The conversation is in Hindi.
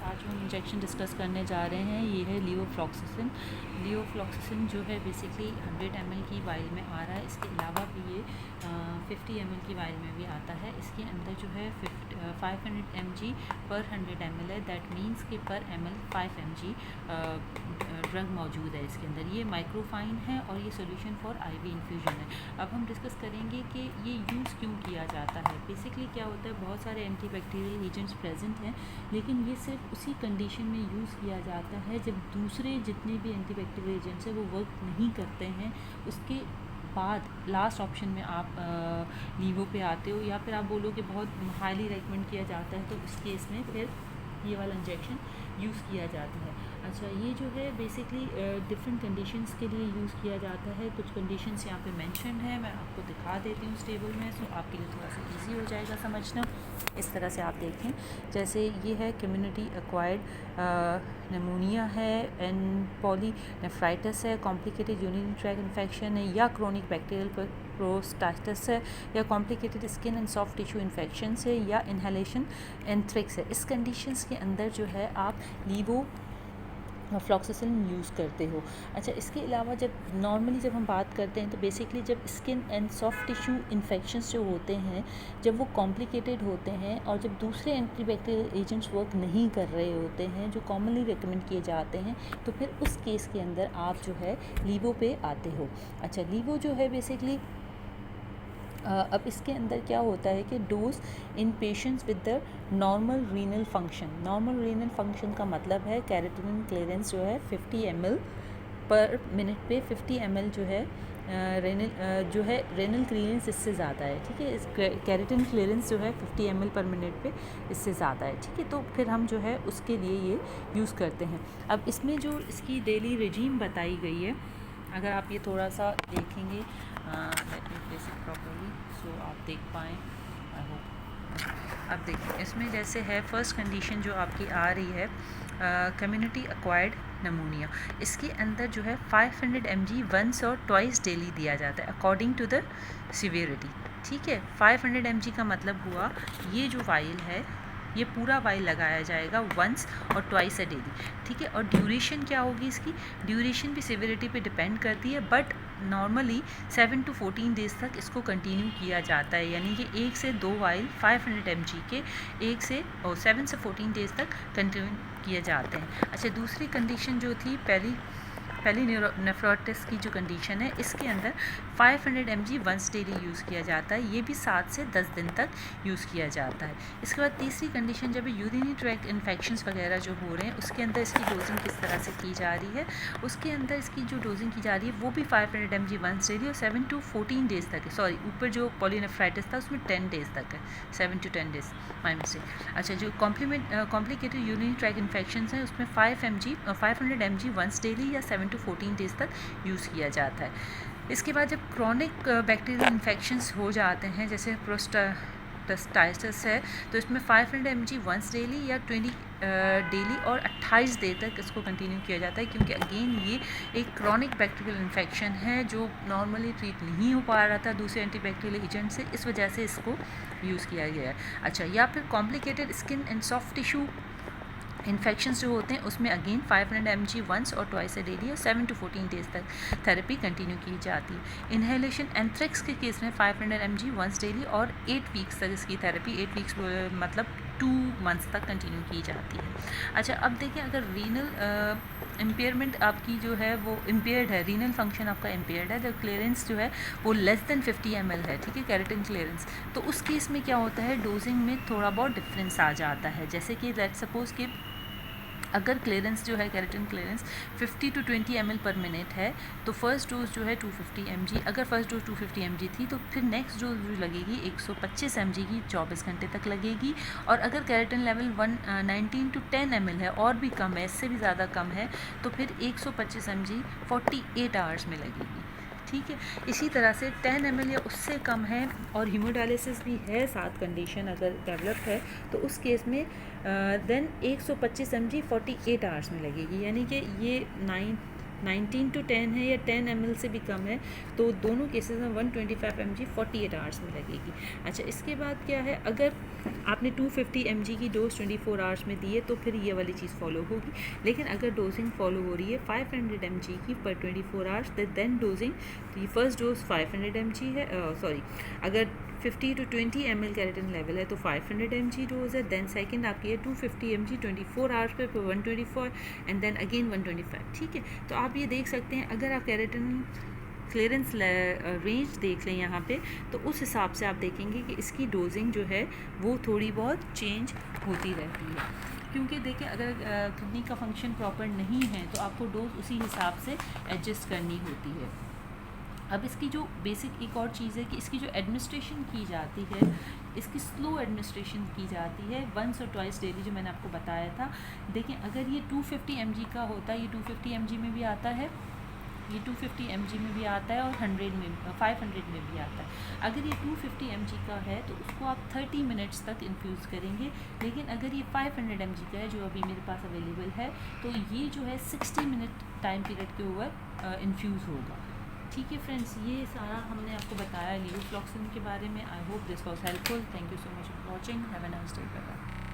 आज हम इंजेक्शन डिस्कस करने जा रहे हैं। ये है लियोफ्लॉक्सिसिन। लियोफ्लॉक्सिसिन जो है बेसिकली 100 ml की वाइल में आ रहा है। इसके अलावा भी ये 50 ml की वाइल में भी आता है। इसके अंदर जो है 500 mg पर 100 ml है। दैट मीन्स कि पर ml 5 mg ड्रग मौजूद है इसके अंदर। ये माइक्रोफाइन है और ये सोल्यूशन फॉर IV इन्फ्यूजन है। अब हम डिस्कस करेंगे कि ये यूज़ क्यों किया जाता है। बेसिकली क्या होता है, बहुत सारे एंटीबैक्टीरियल एजेंट्स प्रेजेंट हैं, लेकिन ये सिर्फ उसी कंडीशन में यूज़ किया जाता है जब दूसरे जितने भी एंटीबैक्टीरियल एजेंट्स हैं वो वर्क नहीं करते हैं। उसके बाद लास्ट ऑप्शन में आप लीवो पे आते हो, या फिर आप बोलो कि बहुत हाईली रेकमेंड किया जाता है, तो उस केस में फिर ये वाला इंजेक्शन यूज़ किया जाता है। अच्छा, ये जो है बेसिकली डिफरेंट कंडीशंस के लिए यूज़ किया जाता है। कुछ कंडीशंस यहाँ पे मेंशन है, मैं आपको दिखा देती हूँ इस टेबल में, सो आपके लिए थोड़ा सा इजी हो जाएगा समझना। इस तरह से आप देखें, जैसे ये है कम्युनिटी एक्वायर्ड निमोनिया है, एंड पॉलीनेफ्राइटिस है, कॉम्प्लिकेटेड यूरिनरी ट्रैक्ट इन्फेक्शन है, या क्रोनिक बैक्टीरियल प्रोस्टाइटिस है, या complicated skin and soft tissue infection है, या इन्हेलेशन एंथ्रेक्स है। इस कंडीशंस के अंदर जो है आप लीवो फ्लॉक्सिसिन यूज़ करते हो। अच्छा, इसके अलावा जब हम बात करते हैं तो बेसिकली जब skin and soft tissue infections जो होते हैं, जब वो कॉम्प्लिकेटेड होते हैं और जब दूसरे एंटीबैक्टीरियल एजेंट्स वर्क नहीं कर रहे होते हैं जो कॉमनली रिकमेंड किए जाते हैं, तो फिर उस केस के अंदर आप जो है लीवो पे आते हो। अच्छा, लीवो जो है बेसिकली अब इसके अंदर क्या होता है कि dose in patients with the normal renal function का मतलब है कैरेटिनिन क्लियरेंस जो है 50 ml पर मिनट पे 50 ml जो है रेनल क्लियरेंस इससे ज़्यादा है। ठीक है, इस कैरेटिन क्लियरेंस जो है 50 ml पर मिनट पे इससे ज़्यादा है। ठीक है, तो फिर हम जो है उसके लिए ये यूज़ करते हैं। अब इसमें जो इसकी डेली रेजीम बताई गई है, अगर आप ये थोड़ा सा देखेंगे, let me place it properly so आप देख पाएँ, आई होप। अब देखिए, इसमें जैसे है फर्स्ट कंडीशन जो आपकी आ रही है कम्युनिटी एक्वायर्ड नमूनिया। इसके अंदर जो है 500 mg वंस और ट्वाइस डेली दिया जाता है अकॉर्डिंग टू द सिवियरिटी। ठीक है, 500 mg का मतलब हुआ ये जो वाइल है ये पूरा वाइल लगाया जाएगा वंस और ट्वाइस अ डेली। ठीक है, और ड्यूरेशन क्या होगी इसकी, ड्यूरेशन भी सिवियरिटी पे डिपेंड करती है, बट नॉर्मली 7 to 14 डेज़ तक इसको कंटिन्यू किया जाता है। यानी कि 1 से 2 वाइल 500 mg के 7 से 14 डेज़ तक कंटिन्यू किए जाते हैं। अच्छा, दूसरी कंडीशन जो थी नेफ्रोटिस की जो कंडीशन है, इसके अंदर 500 mg वंस डेली यूज़ किया जाता है। ये भी 7 से 10 दिन तक यूज़ किया जाता है। इसके बाद तीसरी कंडीशन जब यूरिनरी ट्रैक्ट इन्फेक्शंस वगैरह जो हो रहे हैं, उसके अंदर इसकी डोजिंग किस तरह से की जा रही है, उसके अंदर इसकी जो डोजिंग की जा रही है वो भी 500 mg वंस डेली और 7 to 14 डेज़ तक है। सॉरी, ऊपर जो पॉलीनेफ्राइटिस था उसमें 10 डेज़ तक है, 7 to 10 डेज़, माय मिस्टेक। अच्छा, जो कॉम्प्लिकेटेड यूरिनरी ट्रैक्ट इन्फेक्शंस हैं उसमें 500 mg वंस डेली या 7 to 14 डेज़ तक यूज़ किया जाता है। इसके बाद जब क्रॉनिक बैक्टीरियल इन्फेक्शंस हो जाते हैं, जैसे प्रोस्टाइटिस है, तो इसमें 500 mg वंस डेली या 20 डेली और 28 देर तक इसको कंटिन्यू किया जाता है, क्योंकि अगेन ये एक क्रॉनिक बैक्टीरियल इन्फेक्शन है जो नॉर्मली ट्रीट नहीं हो पा रहा था दूसरे एंटीबैक्टीरियल एजेंट से, इस वजह से इसको यूज़ किया गया है। अच्छा, या फिर complicated skin and soft tissue infections जो होते हैं उसमें अगेन 500 mg वंस और ट्वाइस अ डेली और 7 to 14 डेज़ तक थेरेपी कंटिन्यू की जाती है। इन्हेलेशन एंथ्रेक्स के केस में 500 mg वंस डेली और 8 वीक्स तक इसकी थेरेपी, 8 वीक्स मतलब 2 मंथ्स तक कंटिन्यू की जाती है। अच्छा, अब देखिए, अगर रीनल इम्पेयरमेंट आपकी जो है वो इम्पेयर्ड है, रीनल फंक्शन आपका इम्पेयर्ड है, द क्लियरेंस जो है वो लेस देन 50 ml है, ठीक है, कैरेटिन क्लियरेंस, तो उस केस में क्या होता है, डोजिंग में थोड़ा बहुत डिफरेंस आ जाता है। जैसे कि लेट्स सपोज कि अगर क्लियरेंस जो है कैरेटिन क्लियरेंस 50 to 20 ml पर मिनट है, तो फर्स्ट डोज जो है 250 mg, अगर फर्स्ट डोज 250 mg थी तो फिर नेक्स्ट डोज जो लगेगी 125 mg की 24 घंटे तक लगेगी। और अगर कैरेटिन लेवल 19 to 10 ml है और भी कम है, इससे भी ज़्यादा कम है, तो फिर 125 mg 48 आवर्स में लगेगी। ठीक है, इसी तरह से 10 ml या उससे कम है और हीमोडायलिसिस भी है साथ कंडीशन अगर डेवलप है, तो उस केस में देन 125 mg 48 आवर्स में लगेगी। यानी कि ये 19 to 10 है या 10 ml से भी कम है, तो दोनों केसेस में 125 mg 48 आवर्स में लगेगी। अच्छा, इसके बाद क्या है, अगर आपने 250 mg की डोज 24 आवर्स में दी है तो फिर ये वाली चीज़ फॉलो होगी। लेकिन अगर डोजिंग फॉलो हो रही है 500 mg की पर 24 आवर्स, देन डोजिंग, तो ये फर्स्ट डोज 500 mg है, अगर 50 to 20 ml कैरेटिन लेवल है तो 500 mg डोज है, देन सेकंड आपकी है 250 mg 24 आवर्स पे 124 एंड देन अगेन 125। ठीक है, तो आप ये देख सकते हैं, अगर आप कैरेटिन क्लियरेंस रेंज देख लें यहाँ पे, तो उस हिसाब से आप देखेंगे कि इसकी डोजिंग जो है वो थोड़ी बहुत चेंज होती रहती है, क्योंकि देखिए अगर किडनी का फंक्शन प्रॉपर नहीं है तो आपको डोज उसी हिसाब से एडजस्ट करनी होती है। अब इसकी जो बेसिक एक और चीज़ है कि इसकी जो एडमिनिस्ट्रेशन की जाती है, इसकी स्लो एडमिनिस्ट्रेशन की जाती है, वंस और ट्वाइस डेली, जो मैंने आपको बताया था। देखिए अगर ये 250 mg का होता है, ये 250 mg में भी आता है, ये 250 mg में भी आता है और 500 में भी आता है। अगर ये 250 mg का है तो उसको आप 30 मिनट्स तक इन्फ्यूज़ करेंगे, लेकिन अगर ये 500 mg का है जो अभी मेरे पास अवेलेबल है, तो ये जो है 60 मिनट टाइम पीरियड के ओवर इन्फ्यूज़ होगा। ठीक है फ्रेंड्स, ये सारा हमने आपको बताया लीवोफ्लॉक्सिन के बारे में। I hope this was helpful. Thank you so much for watching. Have a nice day. Bye bye.